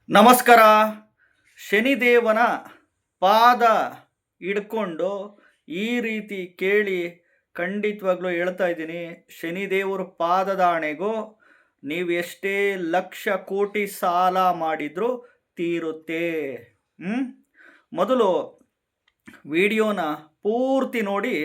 ನಮಸ್ಕಾರ. ಶನಿದೇವನ ಪಾದ ಹಿಡ್ಕೊಂಡು ಈ ರೀತಿ ಕೇಳಿ, ಖಂಡಿತವಾಗ್ಲೂ ಹೇಳ್ತಾ ಇದ್ದೀನಿ, ಶನಿದೇವರ ಪಾದದಾಣೆಗೂ ನೀವು ಎಷ್ಟೇ ಲಕ್ಷ ಕೋಟಿ ಸಾಲ ಮಾಡಿದರೂ ತೀರುತ್ತೆ. ಮೊದಲು ವಿಡಿಯೋನ ಪೂರ್ತಿ ನೋಡಿ.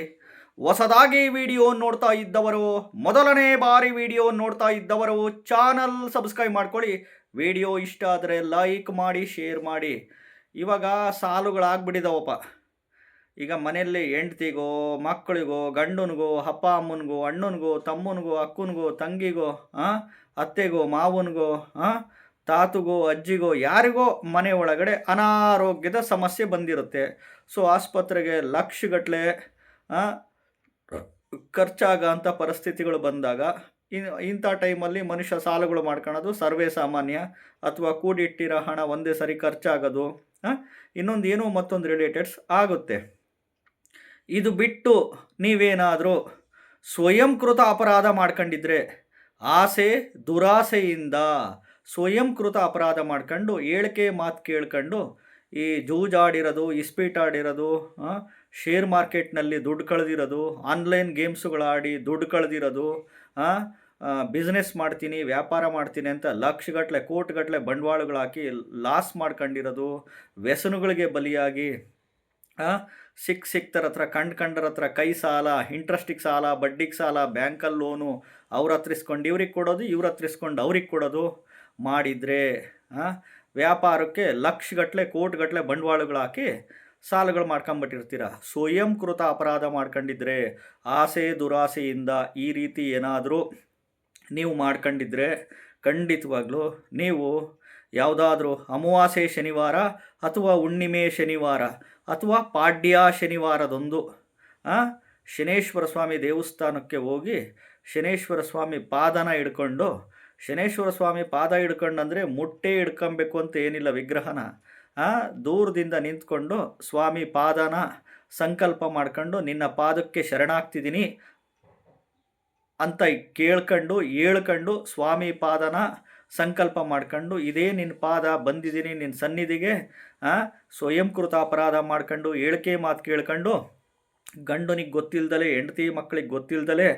ಹೊಸದಾಗಿ ವಿಡಿಯೋ ನೋಡ್ತಾ ಇದ್ದವರು, ಮೊದಲನೇ ಬಾರಿ ವಿಡಿಯೋ ನೋಡ್ತಾ ಇದ್ದವರು ಚಾನಲ್ ಸಬ್ಸ್ಕ್ರೈಬ್ ಮಾಡ್ಕೊಳ್ಳಿ. ವಿಡಿಯೋ ಇಷ್ಟ ಆದರೆ ಲೈಕ್ ಮಾಡಿ, ಶೇರ್ ಮಾಡಿ. ಇವಾಗ ಸಾಲುಗಳಾಗ್ಬಿಟ್ಟಿದ್ದಾವಪ್ಪ. ಈಗ ಮನೆಯಲ್ಲಿ ಹೆಂಡ್ತಿಗೋ, ಮಕ್ಕಳಿಗೋ, ಗಂಡನಿಗೋ, ಅಪ್ಪ ಅಮ್ಮನಿಗೋ, ಅಣ್ಣನಿಗೋ, ತಮ್ಮನಿಗೋ, ಅಕ್ಕನಿಗೋ, ತಂಗಿಗೋ, ಅತ್ತೆಗೋ, ಮಾವನಿಗೋ, ತಾತುಗೋ, ಅಜ್ಜಿಗೋ, ಯಾರಿಗೋ ಮನೆ ಒಳಗಡೆ ಅನಾರೋಗ್ಯದ ಸಮಸ್ಯೆ ಬಂದಿರುತ್ತೆ. ಸೊ ಆಸ್ಪತ್ರೆಗೆ ಲಕ್ಷಗಟ್ಟಲೆ ಖರ್ಚಾಗಂಥ ಪರಿಸ್ಥಿತಿಗಳು ಬಂದಾಗ ಇಂಥ ಟೈಮಲ್ಲಿ ಮನುಷ್ಯ ಸಾಲಗಳು ಮಾಡ್ಕೊಳ್ಳೋದು ಸರ್ವೇ ಸಾಮಾನ್ಯ. ಅಥವಾ ಕೂಡಿಟ್ಟಿರೋ ಹಣ ಒಂದೇ ಸರಿ ಖರ್ಚಾಗೋದು, ಇನ್ನೊಂದು ಏನೋ ಮತ್ತೊಂದು ರಿಲೇಟೆಡ್ಸ್ ಆಗುತ್ತೆ. ಇದು ಬಿಟ್ಟು ನೀವೇನಾದರೂ ಸ್ವಯಂಕೃತ ಅಪರಾಧ ಮಾಡ್ಕೊಂಡಿದ್ರೆ, ಆಸೆ ದುರಾಸೆಯಿಂದ ಸ್ವಯಂಕೃತ ಅಪರಾಧ ಮಾಡ್ಕೊಂಡು ಹೇಳಿಕೆ ಮಾತು ಕೇಳ್ಕೊಂಡು ಈ ಜೂಜಾಡಿರೋದು, ಇಸ್ಪೀಟಾಡಿರೋದು, ಶೇರ್ ಮಾರ್ಕೆಟ್ನಲ್ಲಿ ದುಡ್ಡು ಕಳೆದಿರೋದು, ಆನ್ಲೈನ್ ಗೇಮ್ಸುಗಳಾಡಿ ದುಡ್ಡು ಕಳೆದಿರೋದು, ಬಿಸ್ನೆಸ್ ಮಾಡ್ತೀನಿ, ವ್ಯಾಪಾರ ಮಾಡ್ತೀನಿ ಅಂತ ಲಕ್ಷಗಟ್ಟಲೆ ಕೋಟಿಗಟ್ಟಲೆ ಬಂಡವಾಳಗಳು ಹಾಕಿ ಲಾಸ್ ಮಾಡ್ಕೊಂಡಿರೋದು, ವ್ಯಸನಗಳಿಗೆ ಬಲಿಯಾಗಿ ಸಿಕ್ತರ ಹತ್ರ ಕಂಡರ ಹತ್ರ ಕೈ ಸಾಲ, ಇಂಟ್ರೆಸ್ಟಿಗೆ ಸಾಲ, ಬಡ್ಡಿಗೆ ಸಾಲ, ಬ್ಯಾಂಕಲ್ಲಿ ಲೋನು, ಅವ್ರ ಹತ್ರ ಇಸ್ಕೊಂಡು ಇವ್ರಿಗೆ ಕೊಡೋದು, ಇವ್ರ ಹತ್ರ ಇಸ್ಕೊಂಡು ಅವ್ರಿಗೆ ಕೊಡೋದು ಮಾಡಿದರೆ, ವ್ಯಾಪಾರಕ್ಕೆ ಲಕ್ಷಗಟ್ಟಲೆ ಕೋಟಿಗಟ್ಟಲೆ ಬಂಡವಾಳಗಳು ಹಾಕಿ ಸಾಲಗಳು ಮಾಡ್ಕೊಂಬಿಟ್ಟಿರ್ತೀರ. ಸ್ವಯಂಕೃತ ಅಪರಾಧ ಮಾಡ್ಕೊಂಡಿದ್ರೆ, ಆಸೆ ದುರಾಸೆಯಿಂದ ಈ ರೀತಿ ಏನಾದರೂ ನೀವು ಮಾಡ್ಕೊಂಡಿದ್ರೆ, ಖಂಡಿತವಾಗ್ಲೂ ನೀವು ಯಾವುದಾದ್ರೂ ಅಮಾವಾಸ್ಯೆ ಶನಿವಾರ ಅಥವಾ ಹುಣ್ಣಿಮೆ ಶನಿವಾರ ಅಥವಾ ಪಾಡ್ಯ ಶನಿವಾರದೊಂದು ಶನೇಶ್ವರ ಸ್ವಾಮಿ ದೇವಸ್ಥಾನಕ್ಕೆ ಹೋಗಿ ಶನೇಶ್ವರ ಸ್ವಾಮಿ ಪಾದನ ಹಿಡ್ಕೊಂಡು, ಶನೇಶ್ವರ ಸ್ವಾಮಿ ಪಾದ ಹಿಡ್ಕೊಂಡಂದರೆ ಮುಟ್ಟೆ ಹಿಡ್ಕೊಬೇಕು ಅಂತ ಏನಿಲ್ಲ, ವಿಗ್ರಹನ ದೂರದಿಂದ ನಿಂತ್ಕೊಂಡು ಸ್ವಾಮಿ ಪಾದನ ಸಂಕಲ್ಪ ಮಾಡ್ಕೊಂಡು, ನಿನ್ನ ಪಾದಕ್ಕೆ ಶರಣಾಗ್ತಿದ್ದೀನಿ ಅಂತ ಹೇಳ್ಕೊಂಡು ಸ್ವಾಮಿ ಪಾದನ ಸಂಕಲ್ಪ ಮಾಡ್ಕೊಂಡು, ಇದೇ ನಿನ್ನ ಪಾದ ಬಂದಿದ್ದೀನಿ ನಿನ್ನ ಸನ್ನಿಧಿಗೆ, ಸ್ವಯಂಕೃತ ಅಪರಾಧ ಮಾಡ್ಕೊಂಡು ಹೇಳಿಕೆ ಮಾತು ಕೇಳ್ಕೊಂಡು, ಗಂಡನಿಗೆ ಗೊತ್ತಿಲ್ದಲೆ, ಹೆಂಡತಿ ಮಕ್ಕಳಿಗೆ ಗೊತ್ತಿಲ್ದಲೆ,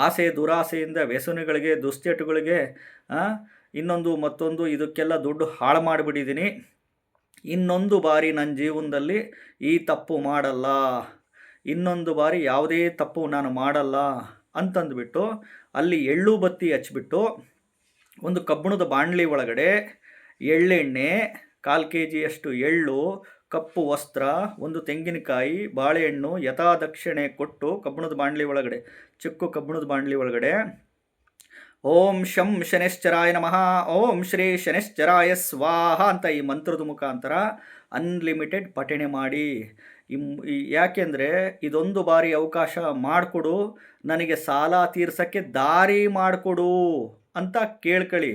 ಆಸೆ ದುರಾಸೆಯಿಂದ ವ್ಯಸನಗಳಿಗೆ, ದುಶ್ಚಟಗಳಿಗೆ, ಇನ್ನೊಂದು ಮತ್ತೊಂದು ಇದಕ್ಕೆಲ್ಲ ದುಡ್ಡು ಹಾಳು ಮಾಡಿಬಿಟ್ಟಿದ್ದೀನಿ. ಇನ್ನೊಂದು ಬಾರಿ ನನ್ನ ಜೀವನದಲ್ಲಿ ಈ ತಪ್ಪು ಮಾಡಲ್ಲ, ಇನ್ನೊಂದು ಬಾರಿ ಯಾವುದೇ ತಪ್ಪು ನಾನು ಮಾಡಲ್ಲ ಅಂತಂದುಬಿಟ್ಟು ಅಲ್ಲಿ ಎಳ್ಳು ಬತ್ತಿ ಹಚ್ಬಿಟ್ಟು, ಒಂದು ಕಬ್ಬಿಣದ ಬಾಣಲಿ ಒಳಗಡೆ ಎಳ್ಳೆಣ್ಣೆ, 1/4 kg ಎಳ್ಳು, ಕಪ್ಪು ವಸ್ತ್ರ, ಒಂದು ತೆಂಗಿನಕಾಯಿ, ಬಾಳೆಹಣ್ಣು ಯಥಾದಕ್ಷಿಣೆ ಕೊಟ್ಟು ಕಬ್ಬಿಣದ ಬಾಣಲಿ ಒಳಗಡೆ, ಚಿಕ್ಕ ಕಬ್ಬಿಣದ ಬಾಣಲಿ ಒಳಗಡೆ ಓಂ ಶಂ ಶನೇಶ್ಚರಾಯ ನಮಃ, ಓಂ ಶ್ರೀ ಶನೇಶ್ಚರಾಯ ಸ್ವಾಹ ಅಂತ ಈ ಮಂತ್ರದ ಮುಖಾಂತರ ಅನ್ಲಿಮಿಟೆಡ್ ಪಠಣೆ ಮಾಡಿ. ಯಾಕೆಂದರೆ ಇದೊಂದು ಬಾರಿ ಅವಕಾಶ ಮಾಡಿಕೊಡು, ನನಗೆ ಸಾಲ ತೀರ್ಸೋಕ್ಕೆ ದಾರಿ ಮಾಡಿಕೊಡು ಅಂತ ಕೇಳ್ಕೊಳ್ಳಿ.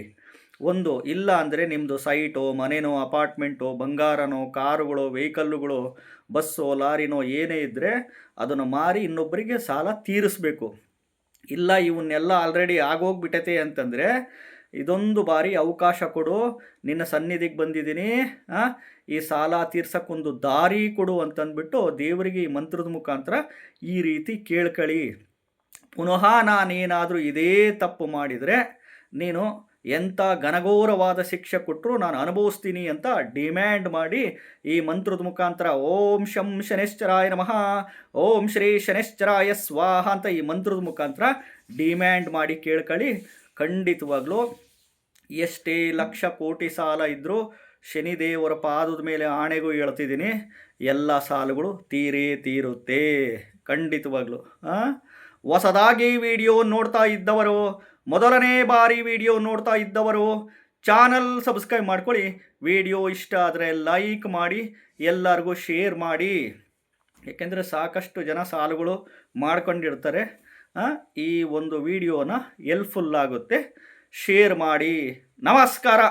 ಒಂದು ಇಲ್ಲ ಅಂದರೆ ನಿಮ್ಮದು ಸೈಟೋ, ಮನೆನೋ, ಅಪಾರ್ಟ್ಮೆಂಟೋ, ಬಂಗಾರನೋ, ಕಾರುಗಳು, ವೆಹಿಕಲ್ಲುಗಳು, ಬಸ್ಸೋ, ಲಾರಿನೋ ಏನೇ ಇದ್ದರೆ ಅದನ್ನು ಮಾರಿ ಇನ್ನೊಬ್ಬರಿಗೆ ಸಾಲ ತೀರಿಸ್ಬೇಕು. ಇಲ್ಲ ಇವನ್ನೆಲ್ಲ ಆಲ್ರೆಡಿ ಆಗೋಗ್ಬಿಟ್ಟೈತೆ ಅಂತಂದರೆ ಇದೊಂದು ಬಾರಿ ಅವಕಾಶ ಕೊಡು, ನಿನ್ನ ಸನ್ನಿಧಿಗೆ ಬಂದಿದ್ದೀನಿ, ಈ ಸಾಲ ತೀರ್ಸೋಕ್ಕೊಂದು ದಾರಿ ಕೊಡು ಅಂತಂದ್ಬಿಟ್ಟು ದೇವರಿಗೆ ಈ ಮಂತ್ರದ ಮುಖಾಂತರ ಈ ರೀತಿ ಕೇಳ್ಕೊಳ್ಳಿ. ಪುನಃ ನಾನೇನಾದರೂ ಇದೇ ತಪ್ಪು ಮಾಡಿದರೆ ನೀನು ಎಂಥ ಘನಘೋರವಾದ ಶಿಕ್ಷೆ ಕೊಟ್ಟರು ನಾನು ಅನುಭವಿಸ್ತೀನಿ ಅಂತ ಡಿಮ್ಯಾಂಡ್ ಮಾಡಿ ಈ ಮಂತ್ರದ ಮುಖಾಂತರ ಓಂ ಶಂ ಶನೇಶ್ಚರಾಯ ನಮಃ, ಓಂ ಶ್ರೀ ಶನೇಶ್ಚರಾಯ ಸ್ವಾಹ ಅಂತ ಈ ಮಂತ್ರದ ಮುಖಾಂತರ ಡಿಮ್ಯಾಂಡ್ ಮಾಡಿ ಕೇಳ್ಕೊಳ್ಳಿ. ಖಂಡಿತವಾಗ್ಲೂ ಎಷ್ಟೇ ಲಕ್ಷ ಕೋಟಿ ಸಾಲ ಇದ್ದರೂ ಶನಿದೇವರ ಪಾದದ ಮೇಲೆ ಆಣೆಗೂ ಹೇಳ್ತಿದ್ದೀನಿ, ಎಲ್ಲ ಸಾಲಗಳು ತೀರುತ್ತೆ ಖಂಡಿತವಾಗ್ಲೂ. ಹೊಸದಾಗಿ ವಿಡಿಯೋ ನೋಡ್ತಾ ಇದ್ದವರು, ಮೊದಲನೇ ಬಾರಿ ವಿಡಿಯೋ ನೋಡ್ತಾ ಇದ್ದವರು ಚಾನಲ್ ಸಬ್ಸ್ಕ್ರೈಬ್ ಮಾಡ್ಕೊಳ್ಳಿ. ವಿಡಿಯೋ ಇಷ್ಟ ಆದರೆ ಲೈಕ್ ಮಾಡಿ, ಎಲ್ಲರಿಗೂ ಶೇರ್ ಮಾಡಿ. ಏಕೆಂದರೆ ಸಾಕಷ್ಟು ಜನ ಸಾಲುಗಳು ಮಾಡ್ಕೊಂಡಿರ್ತಾರೆ. ಈ ಒಂದು ವಿಡಿಯೋನ ಹೆಲ್ಪ್ಫುಲ್ ಆಗುತ್ತೆ, ಶೇರ್ ಮಾಡಿ. ನಮಸ್ಕಾರ.